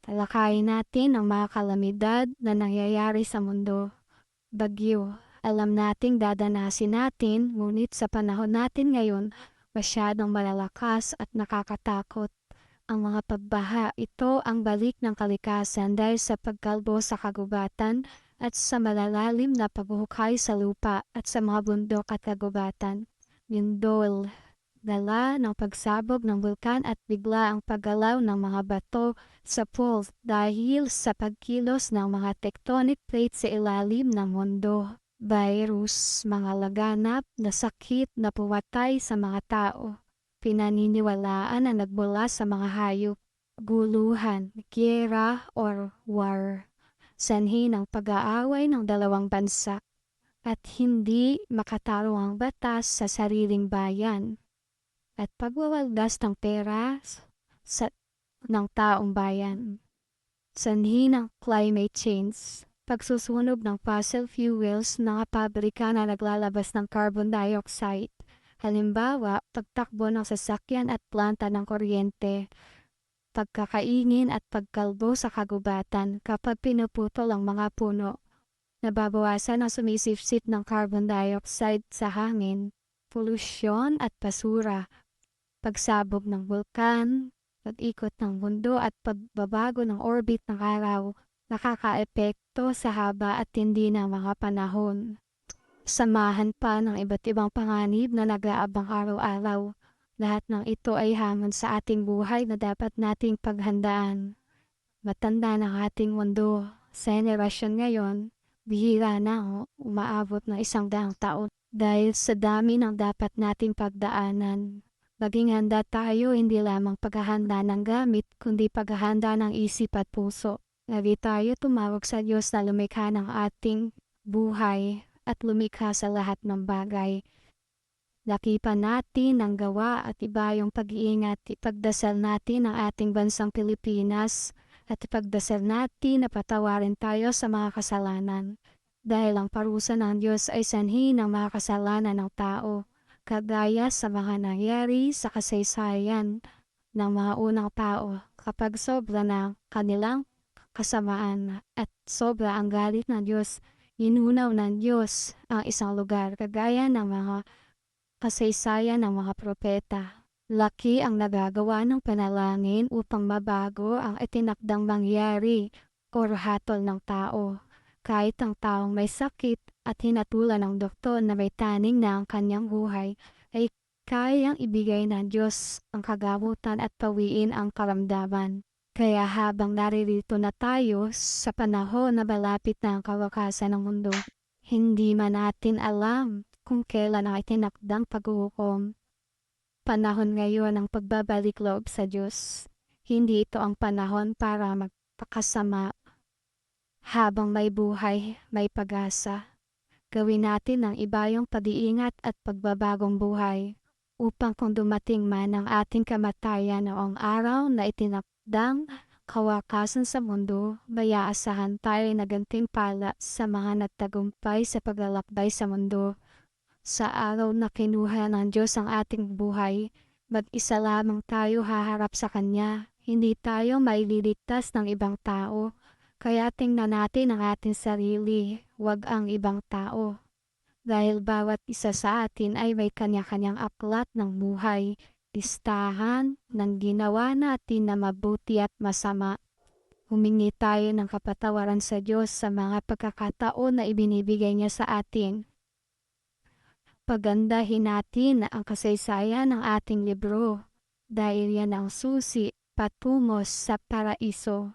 Talakayin natin ang mga kalamidad na nangyayari sa mundo. Bagyo, alam nating dadanasin natin, ngunit sa panahon natin ngayon, masyadong malalakas at nakakatakot. Ang mga pagbaha, ito ang balik ng kalikasan dahil sa pagkalbo sa kagubatan at sa malalalim na paghuhukay sa lupa at sa mga bundok at kagubatan. Lindol, dala ng pagsabog ng bulkan at bigla ang paggalaw ng mga bato sa poles dahil sa pagkilos ng mga tectonic plates sa ilalim ng mundo. Virus, mga laganap na sakit na pumatay sa mga tao. Pinaniniwalaan na nagmula sa mga hayop. Guluhan, giyera or war. Sanhi ng pag-aaway ng dalawang bansa at hindi makataro ang batas sa sariling bayan at pagwawaldas ng pera ng taong bayan. Sanhi ng climate change, pagsusunog ng fossil fuels ng mga pabrika na naglalabas ng carbon dioxide. Halimbawa, pagtakbo ng sasakyan at planta ng kuryente, pagkakaingin at pagkalbo sa kagubatan kapag pinuputol ang mga puno. Nababawasan ang sumisipsip ng carbon dioxide sa hangin, polusyon at basura, pagsabog ng bulkan, pag-ikot ng mundo at pagbabago ng orbit ng araw, nakakaepekto sa haba at tindi ng mga panahon. Samahan pa ng iba't ibang panganib na nag-aabang araw-araw. Lahat ng ito ay hamon sa ating buhay na dapat nating paghandaan. Matanda ng ating mundo, sa henerasyon ngayon, bihira na umaabot ng 100 taon. Dahil sa dami ng dapat nating pagdaanan, maging handa tayo hindi lamang paghahanda ng gamit, kundi paghahanda ng isip at puso. Lagi tayo tumawag sa Diyos na lumikha ng ating buhay at lumikha sa lahat ng bagay. Lakipan natin ang gawa at iba yung pag-iingat. Ipagdasal natin ang ating bansang Pilipinas at ipagdasal natin na patawarin tayo sa mga kasalanan. Dahil ang parusa ng Diyos ay sanhi ng mga kasalanan ng tao, kagaya sa mga nangyari sa kasaysayan ng mga unang tao kapag sobra na kanilang kasamaan at sobra ang galit ng Diyos. Inunaw ng Diyos ang isang lugar kagaya ng mga kasaysayan ng mga propeta. Laki ang nagagawa ng panalangin upang mabago ang itinakdang mangyari o hatol ng tao. Kahit ang taong may sakit at hinatulan ng doktor na may taning na ang kanyang buhay, ay kayang ibigay ng Diyos ang kagamutan at pawiin ang karamdaman. Kaya habang naririto na tayo sa panahon na malapit na ang kawakasan ng mundo, hindi man natin alam kung kailan ang itinakdang paghuhukom. Panahon ngayon ng pagbabalik loob sa Diyos. Hindi ito ang panahon para magpakasama. Habang may buhay, may pag-asa. Gawin natin ang ibayong pag-iingat at pagbabagong buhay upang kung dumating man ang ating kamatayan noong araw na itinakdang kawakasan sa mundo, may aasahan tayo na gantimpala sa mga nagtagumpay sa paglalakbay sa mundo. Sa araw na kinuha ng Diyos ang ating buhay, mag-isa lamang tayo haharap sa Kanya. Hindi tayo maililigtas ng ibang tao. Kaya tingnan natin ang ating sarili, wag ang ibang tao. Dahil bawat isa sa atin ay may kanya-kanyang aklat ng buhay, listahan ng ginawa natin na mabuti at masama. Humingi tayo ng kapatawaran sa Diyos sa mga pagkakataon na ibinibigay niya sa atin. Pagandahin natin ang kasaysayan ng ating libro, dahil yan ang susi patungo sa paraiso.